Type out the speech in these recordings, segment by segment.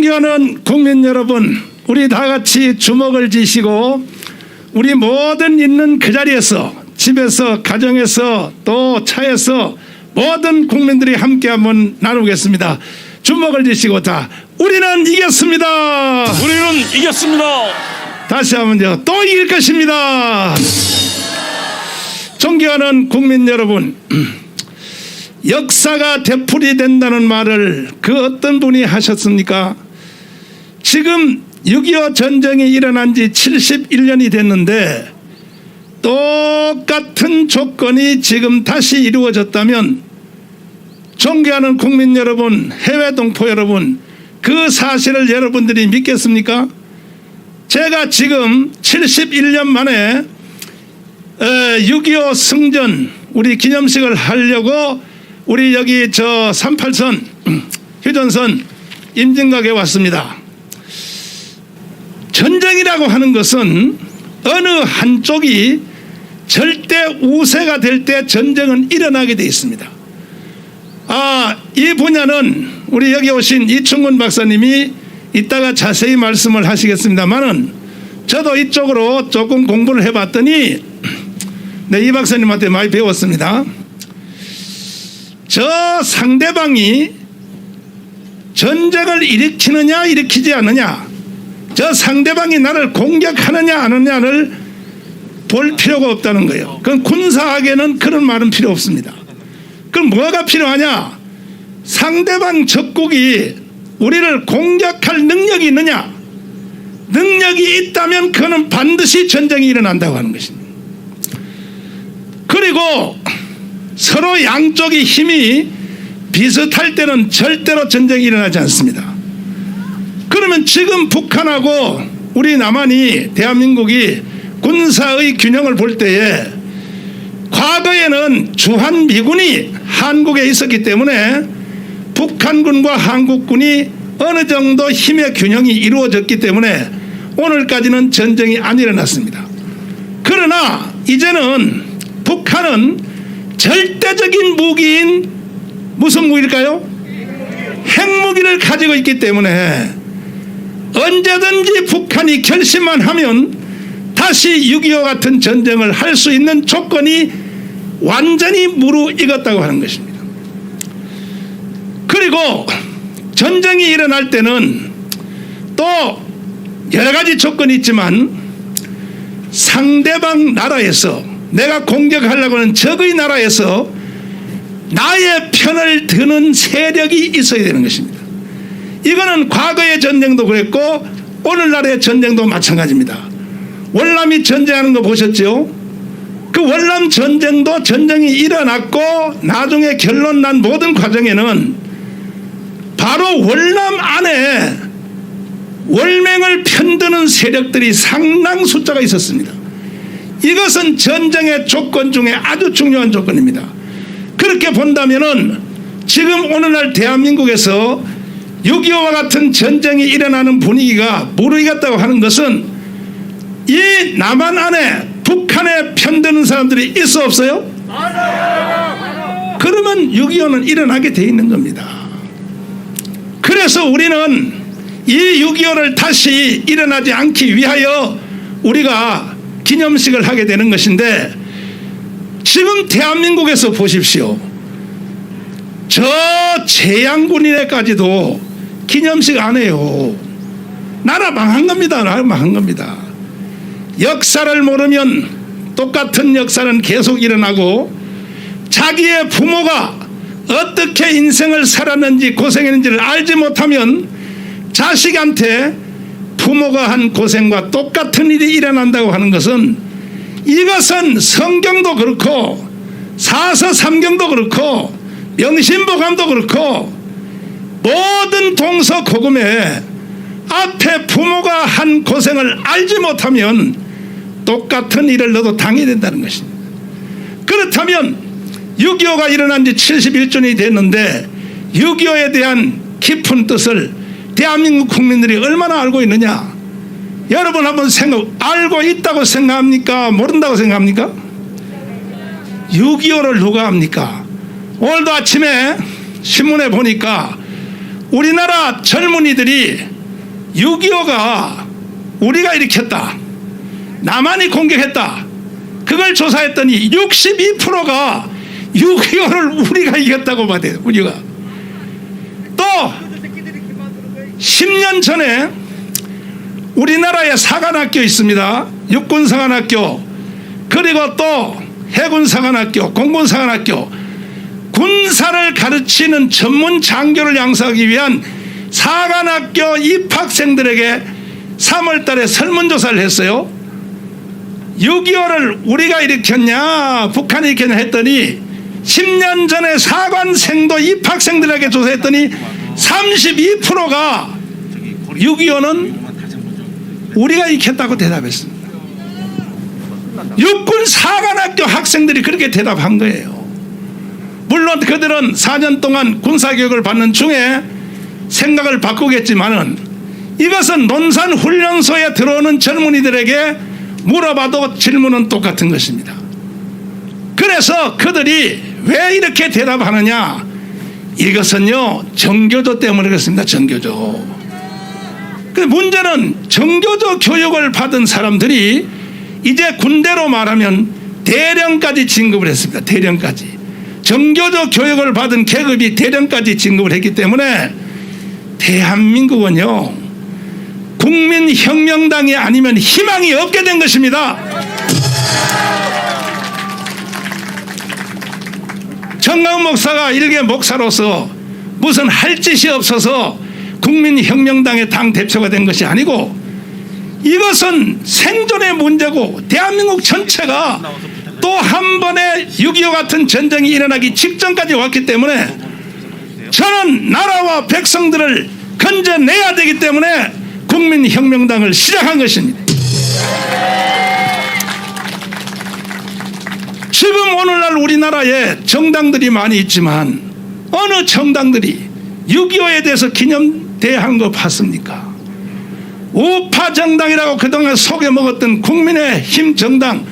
존경하는 국민 여러분, 우리 다 같이 주먹을 쥐시고 우리 모든 있는 그 자리에서, 집에서, 가정에서, 또 차에서 모든 국민들이 함께 한번 나누겠습니다. 주먹을 쥐시고 다 우리는 이겼습니다. 우리는 이겼습니다. 다시 한번요. 또 이길 것입니다. 존경하는 국민 여러분, 역사가 되풀이된다는 말을 그 어떤 분이 하셨습니까? 지금 6.25 전쟁이 일어난 지 71년이 됐는데 똑같은 조건이 지금 다시 이루어졌다면, 존경하는 국민 여러분, 해외 동포 여러분, 그 사실을 여러분들이 믿겠습니까? 제가 지금 71년 만에 6.25 승전 우리 기념식을 하려고 우리 여기 저 38선 휴전선 임진각에 왔습니다. 전쟁이라고 하는 것은 어느 한쪽이 절대 우세가 될 때 전쟁은 일어나게 되어 있습니다. 이 분야는 우리 여기 오신 이충근 박사님이 이따가 자세히 말씀을 하시겠습니다만은, 저도 이쪽으로 조금 공부를 해봤더니 이 박사님한테 많이 배웠습니다. 저 상대방이 전쟁을 일으키느냐 일으키지 않느냐, 저 상대방이 나를 공격하느냐 안 하느냐를 볼 필요가 없다는 거예요. 그건 군사학에는 그런 말은 필요 없습니다. 그럼 뭐가 필요하냐? 상대방 적국이 우리를 공격할 능력이 있느냐? 능력이 있다면 그는 반드시 전쟁이 일어난다고 하는 것입니다. 그리고 서로 양쪽의 힘이 비슷할 때는 절대로 전쟁이 일어나지 않습니다. 그러면 지금 북한하고 우리 남한이, 대한민국이 군사의 균형을 볼 때에, 과거에는 주한미군이 한국에 있었기 때문에 북한군과 한국군이 어느 정도 힘의 균형이 이루어졌기 때문에 오늘까지는 전쟁이 안 일어났습니다. 그러나 이제는 북한은 절대적인 무기인 무슨 무기일까요? 핵무기를 가지고 있기 때문에 언제든지 북한이 결심만 하면 다시 6.25 같은 전쟁을 할 수 있는 조건이 완전히 무르익었다고 하는 것입니다. 그리고 전쟁이 일어날 때는 또 여러 가지 조건이 있지만, 상대방 나라에서, 내가 공격하려고 하는 적의 나라에서 나의 편을 드는 세력이 있어야 되는 것입니다. 이거는 과거의 전쟁도 그랬고 오늘날의 전쟁도 마찬가지입니다. 월남이 전쟁하는 거 보셨죠? 그 월남 전쟁도 전쟁이 일어났고 나중에 결론 난 모든 과정에는 바로 월남 안에 월맹을 편드는 세력들이 상당 숫자가 있었습니다. 이것은 전쟁의 조건 중에 아주 중요한 조건입니다. 그렇게 본다면은 지금 오늘날 대한민국에서 6.25와 같은 전쟁이 일어나는 분위기가 무르익었다고 하는 것은 이 남한 안에 북한에 편드는 사람들이 있어 없어요? 그러면 6.25는 일어나게 돼 있는 겁니다. 그래서 우리는 이 6.25를 다시 일어나지 않기 위하여 우리가 기념식을 하게 되는 것인데, 지금 대한민국에서 보십시오. 저 재향군인에까지도 기념식 안 해요. 나라 망한 겁니다. 나라 망한 겁니다. 역사를 모르면 똑같은 역사는 계속 일어나고, 자기의 부모가 어떻게 인생을 살았는지 고생했는지를 알지 못하면 자식한테 부모가 한 고생과 똑같은 일이 일어난다고 하는 것은, 이것은 성경도 그렇고 사서삼경도 그렇고 명심보감도 그렇고 모든 동서고금에 앞에 부모가 한 고생을 알지 못하면 똑같은 일을 너도 당해야 된다는 것입니다. 그렇다면 6.25가 일어난 지 71년이 됐는데 6.25에 대한 깊은 뜻을 대한민국 국민들이 얼마나 알고 있느냐? 여러분 한번 알고 있다고 생각합니까? 모른다고 생각합니까? 6.25를 누가 합니까? 오늘도 아침에 신문에 보니까 우리나라 젊은이들이 6.25가 우리가 일으켰다, 남한이 공격했다, 그걸 조사했더니 62%가 6.25를 우리가 이겼다고 받아요. 우리가. 또 10년 전에 우리나라에 사관학교 있습니다. 육군사관학교, 그리고 또 해군사관학교, 공군사관학교, 군사를 가르치는 전문 장교를 양성하기 위한 사관학교 입학생들에게 3월 달에 설문조사를 했어요. 6.25를 우리가 일으켰냐 북한이 일으켰냐 했더니 10년 전에 사관생도 입학생들에게 조사했더니 32%가 6.25는 우리가 일으켰다고 대답했습니다. 육군 사관학교 학생들이 그렇게 대답한 거예요. 물론 그들은 4년 동안 군사교육을 받는 중에 생각을 바꾸겠지만은 이것은 논산훈련소에 들어오는 젊은이들에게 물어봐도 질문은 똑같은 것입니다. 그래서 그들이 왜 이렇게 대답하느냐, 이것은요 정교조 때문에 그렇습니다. 정교조. 그 문제는 정교조 교육을 받은 사람들이 이제 군대로 말하면 대령까지 진급을 했습니다. 대령까지. 정교조 교육을 받은 계급이 대령까지 진급을 했기 때문에 대한민국은요 국민혁명당이 아니면 희망이 없게 된 것입니다. 정강 목사가 일개 목사로서 무슨 할 짓이 없어서 국민혁명당의 당대표가 된 것이 아니고, 이것은 생존의 문제고 대한민국 전체가 또 한 번의 6.25 같은 전쟁이 일어나기 직전까지 왔기 때문에 저는 나라와 백성들을 건져내야 되기 때문에 국민혁명당을 시작한 것입니다. 지금 오늘날 우리나라에 정당들이 많이 있지만 어느 정당들이 6.25에 대해서 기념대회한 거 봤습니까? 우파 정당이라고 그동안 속여먹었던 국민의힘 정당,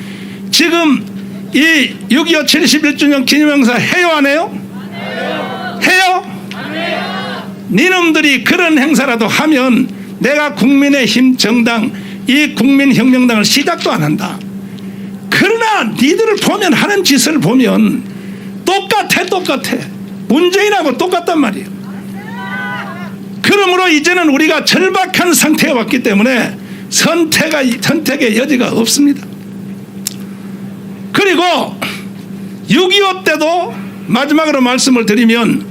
지금 이 6.25 71주년 기념행사 해요 안 해요? 해요? 니놈들이 그런 행사라도 하면 내가 국민의힘 정당, 이 국민혁명당을 시작도 안 한다. 그러나 니들을 보면, 하는 짓을 보면 똑같아. 문재인하고 똑같단 말이에요. 그러므로 이제는 우리가 절박한 상태에 왔기 때문에 선택의 여지가 없습니다. 그리고 6.25 때도 마지막으로 말씀을 드리면,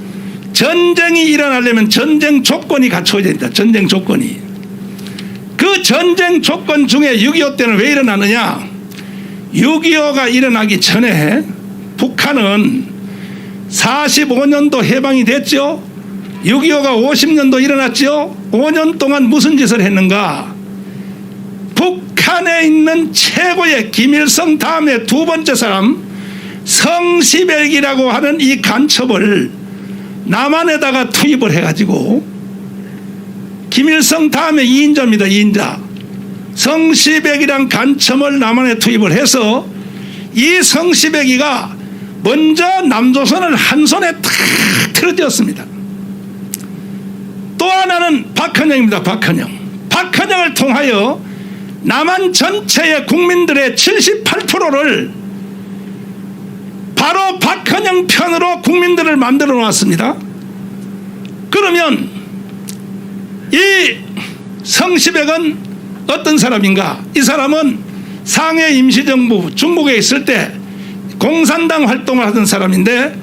전쟁이 일어나려면 전쟁 조건이 갖춰져야 된다. 전쟁 조건이. 그 전쟁 조건 중에 6.25 때는 왜 일어나느냐, 6.25가 일어나기 전에 북한은 45년도 해방이 됐죠. 6.25가 50년도 일어났죠. 5년 동안 무슨 짓을 했는가. 북한에 있는 최고의 김일성 다음에 두 번째 사람 성시백이라고 하는 이 간첩을 남한에다가 투입을 해가지고, 김일성 다음에 2인자입니다. 2인자. 성시백이란 간첩을 남한에 투입을 해서 이 성시백이가 먼저 남조선을 한 손에 탁 틀어쥐었습니다. 또 하나는 박헌영입니다. 박헌영을 통하여 남한 전체의 국민들의 78%를 바로 박헌영 편으로 국민들을 만들어 놨습니다. 그러면 이 성시백은 어떤 사람인가? 이 사람은 상해 임시정부 중국에 있을 때 공산당 활동을 하던 사람인데,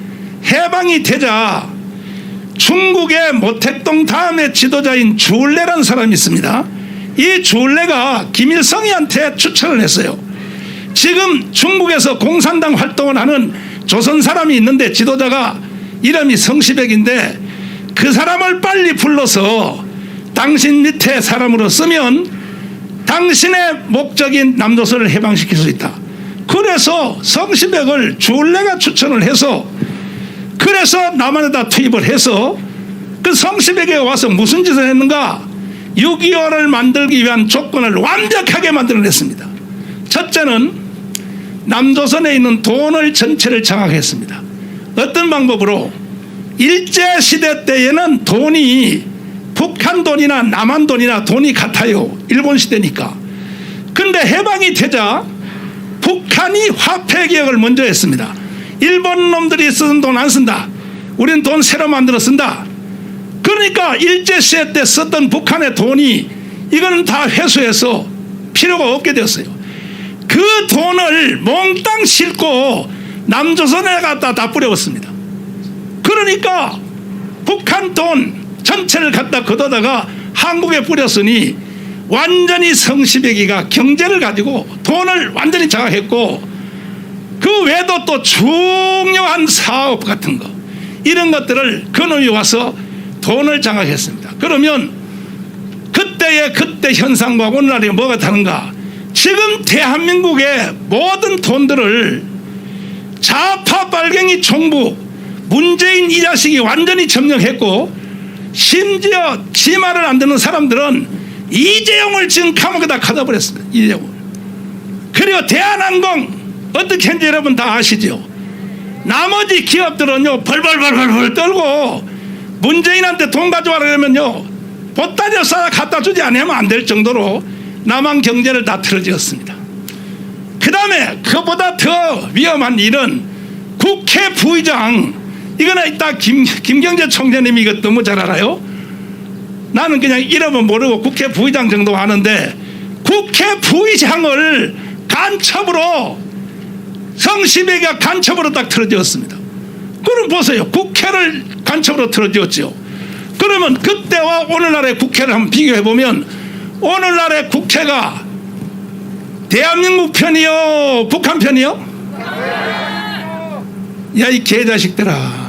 해방이 되자 중국의 모택동 다음에 지도자인 주울레라는 사람이 있습니다. 이 주울레가 김일성이한테 추천을 했어요. 지금 중국에서 공산당 활동을 하는 조선 사람이 있는데 지도자가 이름이 성시백인데, 그 사람을 빨리 불러서 당신 밑에 사람으로 쓰면 당신의 목적인 남조선을 해방시킬 수 있다. 그래서 성시백을 주울레가 추천을 해서, 그래서 남한에다 투입을 해서 그 성시백에 와서 무슨 짓을 했는가? 6.25를 만들기 위한 조건을 완벽하게 만들어냈습니다. 첫째는 남조선에 있는 돈을 전체를 장악했습니다. 어떤 방법으로? 일제시대 때에는 돈이 북한 돈이나 남한 돈이나 돈이 같아요. 일본 시대니까. 근데 해방이 되자 북한이 화폐 개혁을 먼저 했습니다. 일본 놈들이 쓰는 돈 안 쓴다. 우리는 돈 새로 만들어 쓴다. 그러니까 일제시대 때 썼던 북한의 돈이 이거는 다 회수해서 필요가 없게 되었어요. 그 돈을 몽땅 싣고 남조선에 갖다 다 뿌려왔습니다. 그러니까 북한 돈 전체를 갖다 걷어다가 한국에 뿌렸으니 완전히 성시배기가 경제를 가지고 돈을 완전히 장악했고, 그 외에도 또 중요한 사업 같은 거 이런 것들을 그놈이 와서 돈을 장악했습니다. 그러면 그때 현상과 오늘날이 뭐가 다른가? 지금 대한민국의 모든 돈들을 좌파 빨갱이 총부 문재인 이 자식이 완전히 점령했고, 심지어 지 말을 안 듣는 사람들은 이재용을 지금 감옥에다 가둬버렸습니다. 이재용. 그리고 대한항공 어떻게 했는지 여러분 다 아시죠? 나머지 기업들은요 벌벌벌벌 떨고 문재인한테 돈 가져와라 그러면요 보따리를 싸다 갖다 주지 않으면 안 될 정도로 남한 경제를 다 틀어지었습니다. 그 다음에 그보다 더 위험한 일은 국회 부의장, 이거는 이따 김경재 총재님이 이거 너무 잘 알아요. 나는 그냥 이름은 모르고 국회 부의장 정도 아는데, 국회 부의장을 간첩으로 성시배기가 간첩으로 딱 틀어지었습니다. 그럼 보세요. 국회를 간첩으로 틀어지었죠. 그러면 그때와 오늘날의 국회를 한번 비교해보면 오늘날의 국회가 대한민국 편이요 북한 편이요? 야 이 개자식들아,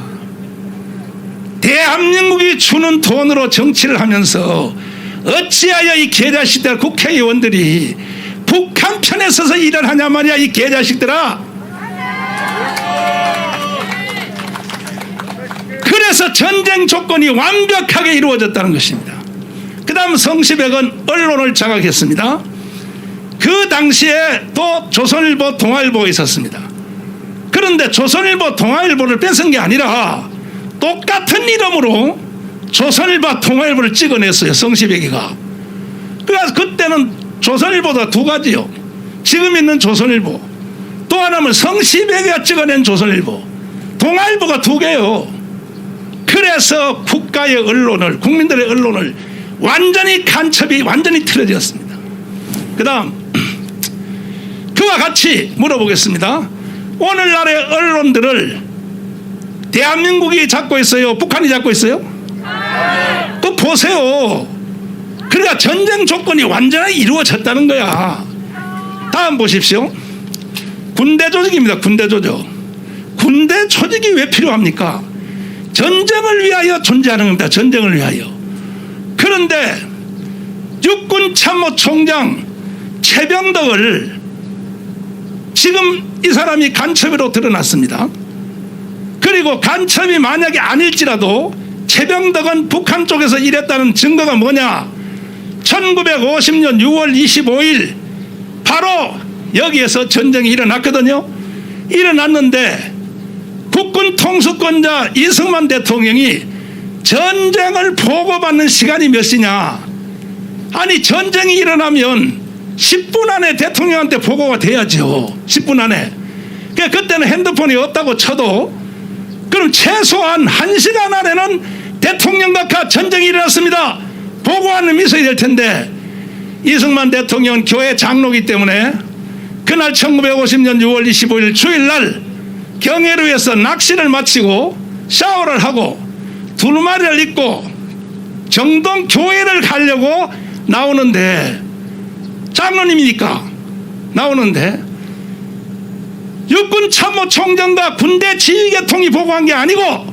대한민국이 주는 돈으로 정치를 하면서 어찌하여 이 개자식들 국회의원들이 북한 편에 서서 일을 하냐 말이야. 이 개자식들아. 그래서 전쟁 조건이 완벽하게 이루어졌다는 것입니다. 그 다음 성시백은 언론을 장악했습니다. 그 당시에 또 조선일보, 동아일보가 있었습니다. 그런데 조선일보, 동아일보를 뺏은 게 아니라 똑같은 이름으로 조선일보, 동아일보를 찍어냈어요. 성시백이가. 그래서 그때는 조선일보가 두 가지요. 지금 있는 조선일보, 또 하나는 성시백이가 찍어낸 조선일보, 동아일보가 두 개요. 그래서 국가의 언론을, 국민들의 언론을 완전히 간첩이 완전히 틀어졌습니다. 그 다음 그와 같이 물어보겠습니다. 오늘날의 언론들을 대한민국이 잡고 있어요? 북한이 잡고 있어요? 그 보세요. 그러니까 전쟁 조건이 완전히 이루어졌다는 거야. 다음 보십시오. 군대 조직입니다. 군대 조직. 군대 조직이 왜 필요합니까? 전쟁을 위하여 존재하는 겁니다. 전쟁을 위하여. 그런데 육군참모총장 최병덕을 지금 이 사람이 간첩으로 드러났습니다. 그리고 간첩이 만약에 아닐지라도 최병덕은 북한 쪽에서 일했다는 증거가 뭐냐? 1950년 6월 25일 바로 여기에서 전쟁이 일어났거든요. 일어났는데 국군 통수권자 이승만 대통령이 전쟁을 보고받는 시간이 몇 시냐? 아니 전쟁이 일어나면 10분 안에 대통령한테 보고가 돼야죠. 10분 안에. 그러니까 그때는 핸드폰이 없다고 쳐도 그럼 최소한 1시간 안에는 대통령과 전쟁이 일어났습니다, 보고하는 놈이 있어야 될 텐데, 이승만 대통령은 교회 장로이기 때문에 그날 1950년 6월 25일 주일날 경회로에서 낚시를 마치고 샤워를 하고 두루마리를 입고 정동 교회를 가려고 나오는데, 장로님이니까 나오는데 육군참모총장과 군대 지휘계통이 보고한 게 아니고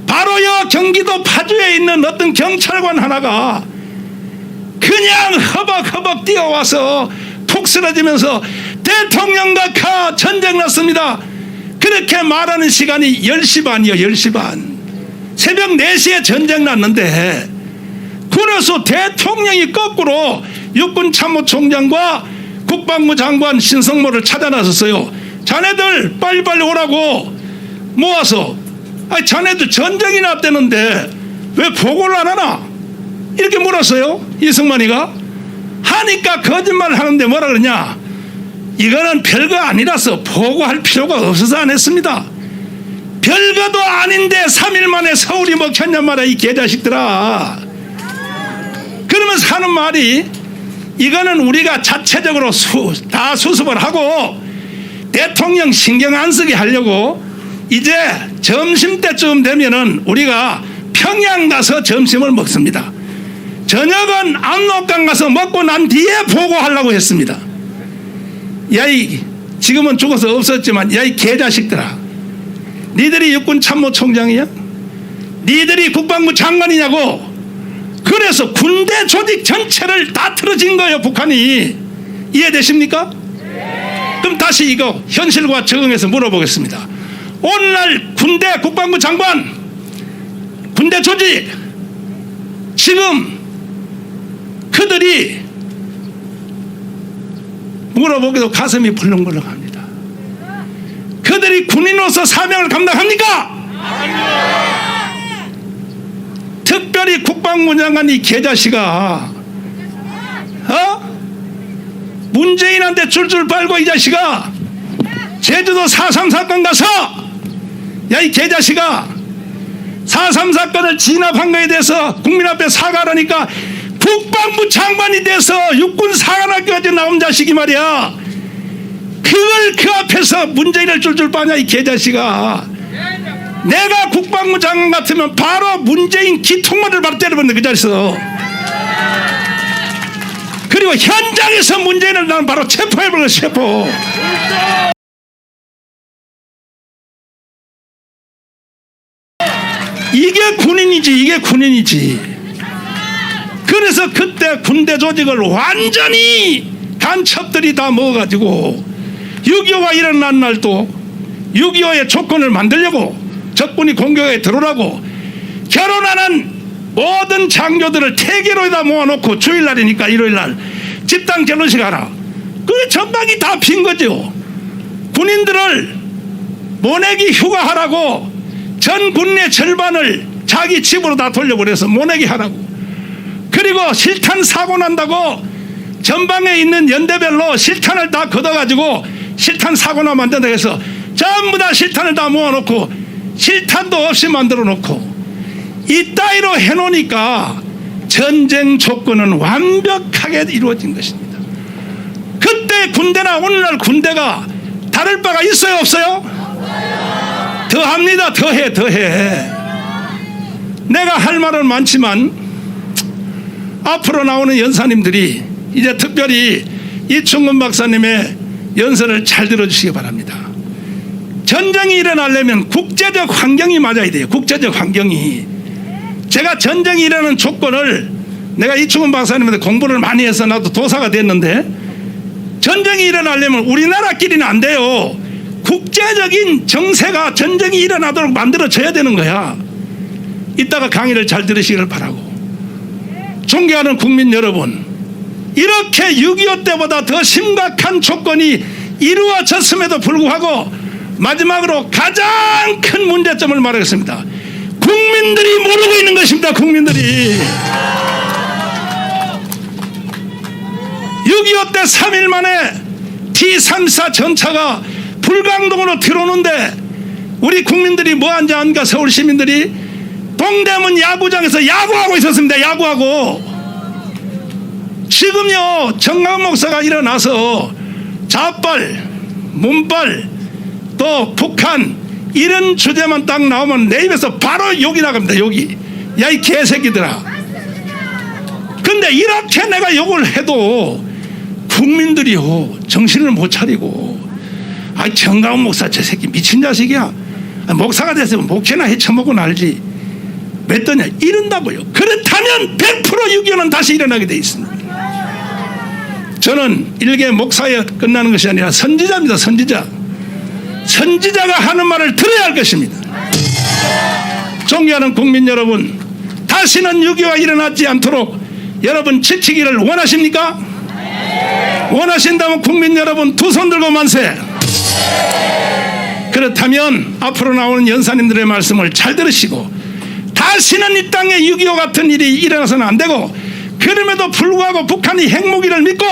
바로요 경기도 파주에 있는 어떤 경찰관 하나가 그냥 허벅허벅 뛰어와서 푹 쓰러지면서 대통령과 전쟁 났습니다, 그렇게 말하는 시간이 10시 반이요. 10시 반. 새벽 4시에 전쟁 났는데, 그래서 대통령이 거꾸로 육군참모총장과 국방부 장관 신성모를 찾아 나섰어요. 자네들 빨리빨리 오라고 모아서. 아니 자네들 전쟁이 났다는데 왜 보고를 안 하나? 이렇게 물었어요. 이승만이가. 하니까 거짓말을 하는데 뭐라 그러냐, 이거는 별거 아니라서 보고할 필요가 없어서 안 했습니다. 별거도 아닌데 3일 만에 서울이 먹혔냔 말이야, 이 개자식들아. 그러면서 하는 말이, 이거는 우리가 자체적으로 다 수습을 하고 대통령 신경 안 쓰게 하려고 이제 점심때쯤 되면은 우리가 평양 가서 점심을 먹습니다. 저녁은 압록강 가서 먹고 난 뒤에 보고하려고 했습니다. 야이, 지금은 죽어서 없었지만, 야이 개자식들아, 니들이 육군참모총장이야? 니들이 국방부 장관이냐고. 그래서 군대 조직 전체를 다 틀어진 거예요, 북한이. 이해되십니까? 그럼 다시 이거 현실과 적응해서 물어보겠습니다. 오늘날 군대 국방부 장관, 군대 조직, 지금 그들이 물어보기도 가슴이 벌렁벌렁합니다. 그들이 군인으로서 사명을 감당합니까? 특별히 국방부 장관 이 개자식아, 문재인한테 줄줄 빨고 이 자식아, 제주도 4.3 사건 가서, 야 이 개자식아, 4.3 사건을 진압한 거에 대해서 국민 앞에 사과하니까 국방부 장관이 돼서 육군 사관학교까지 나온 자식이 말이야, 그걸 그 앞에서 문재인을 줄줄 빠냐 이 개자식아. 내가 국방부 장관 같으면 바로 문재인 기통마를 바로 때려버린다 그 자리에서. 그리고 현장에서 문재인을 나는 바로 체포해버려, 체포. 이게 군인이지, 이게 군인이지. 그래서 그때 군대 조직을 완전히 간첩들이 다 먹어가지고 6.25가 일어난 날도 6.25의 조건을 만들려고 적군이 공격에 들어오라고 결혼하는 모든 장교들을 태계로에다 모아놓고 주일날이니까 일요일날 집단 결혼식 하라. 그 전방이 다 빈 거죠. 군인들을 모내기 휴가하라고 전 군의 절반을 자기 집으로 다 돌려버려서 모내기 하라고. 그리고 실탄 사고 난다고 전방에 있는 연대별로 실탄을 다 걷어가지고 실탄 사고나 만든다 해서 전부 다 실탄을 다 모아놓고 실탄도 없이 만들어 놓고 이따위로 해놓으니까 전쟁 조건은 완벽하게 이루어진 것입니다. 그때 군대나 오늘날 군대가 다를 바가 있어요, 없어요? 더합니다. 더해. 내가 할 말은 많지만 앞으로 나오는 연사님들이 이제 특별히 이충근 박사님의 연설을 잘 들어주시기 바랍니다. 전쟁이 일어나려면 국제적 환경이 맞아야 돼요. 국제적 환경이. 제가 전쟁이 일어나는 조건을 내가 이충근 박사님한테 공부를 많이 해서 나도 도사가 됐는데, 전쟁이 일어나려면 우리나라끼리는 안 돼요. 국제적인 정세가 전쟁이 일어나도록 만들어져야 되는 거야. 이따가 강의를 잘 들으시기를 바라고. 존경하는 국민 여러분, 이렇게 6.25 때보다 더 심각한 조건이 이루어졌음에도 불구하고 마지막으로 가장 큰 문제점을 말하겠습니다. 국민들이 모르고 있는 것입니다. 국민들이 6.25 때 3일 만에 T-34 전차가 불광동으로 들어오는데 우리 국민들이 뭐 한지 안가? 서울 시민들이 동대문 야구장에서 야구하고 있었습니다. 야구하고. 지금요 정강 목사가 일어나서 좌빨, 문빨, 또 북한 이런 주제만 딱 나오면 내 입에서 바로 욕이 나갑니다. 욕이. 야 이 개새끼들아. 근데 이렇게 내가 욕을 해도 국민들이요 정신을 못 차리고, 아 정강 목사 저 새끼 미친 자식이야. 목사가 됐으면 목회나 해쳐먹고 날지. 맺더냐 이런다고요. 그렇다면 100% 6.25는 다시 일어나게 돼 있습니다. 저는 일개 목사에 끝나는 것이 아니라 선지자입니다. 선지자. 선지자가 하는 말을 들어야 할 것입니다. 존경하는 국민 여러분, 다시는 6.25가 일어나지 않도록 여러분 지키기를 원하십니까? 원하신다면 국민 여러분 두 손 들고 만세. 그렇다면 앞으로 나오는 연사님들의 말씀을 잘 들으시고 다시는 이 땅에 6.25 같은 일이 일어나서는 안 되고, 그럼에도 불구하고 북한이 핵무기를 믿고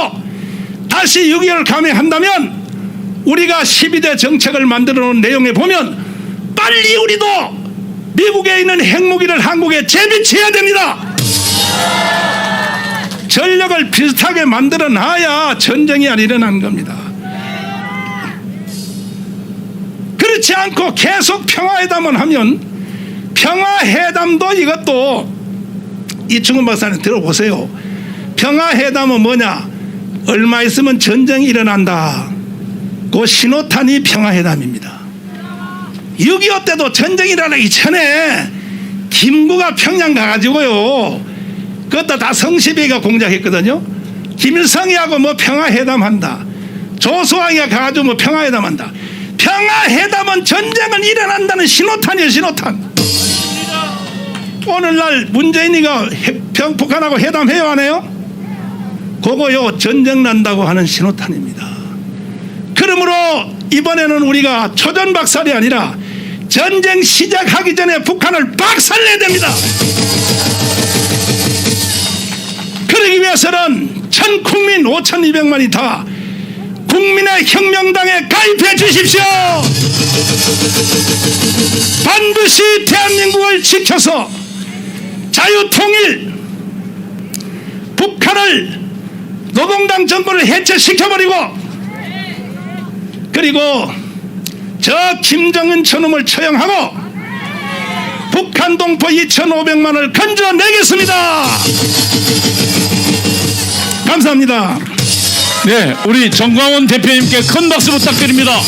다시 6.25를 감행한다면 우리가 12대 정책을 만들어 놓은 내용에 보면 빨리 우리도 미국에 있는 핵무기를 한국에 재배치해야 됩니다. 전력을 비슷하게 만들어 놔야 전쟁이 안 일어나는 겁니다. 그렇지 않고 계속 평화회담을 하면, 평화회담도 이것도 이충훈 박사님 들어보세요. 평화회담은 뭐냐? 얼마 있으면 전쟁이 일어난다. 그 신호탄이 평화회담입니다. 6.25 때도 전쟁이 일어나기 전에 김구가 평양 가가지고요, 그것도 다 성시비가 공작했거든요. 김일성이하고 뭐 평화회담한다, 조수왕이가 가가지고 뭐 평화회담한다. 평화회담은 전쟁은 일어난다는 신호탄이에요, 신호탄. 오늘날 문재인이가 북한하고 회담해요, 안 해요? 그거요, 전쟁 난다고 하는 신호탄입니다. 그러므로 이번에는 우리가 초전박살이 아니라 전쟁 시작하기 전에 북한을 박살내야 됩니다. 그러기 위해서는 전 국민 5,200만이 다 국민의 혁명당에 가입해 주십시오. 반드시 대한민국을 지켜서 자유통일, 북한을, 노동당 정권을 해체시켜버리고, 그리고 저 김정은 저놈을 처형하고 북한 동포 2,500만을 건져내겠습니다. 감사합니다. 네, 우리 정광훈 대표님께 큰 박수 부탁드립니다.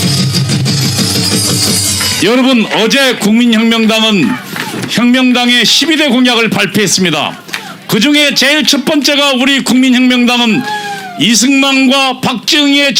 여러분, 어제 국민혁명당은 혁명당의 12대 공약을 발표했습니다. 그 중에 제일 첫 번째가 우리 국민혁명당은 이승만과 박정희의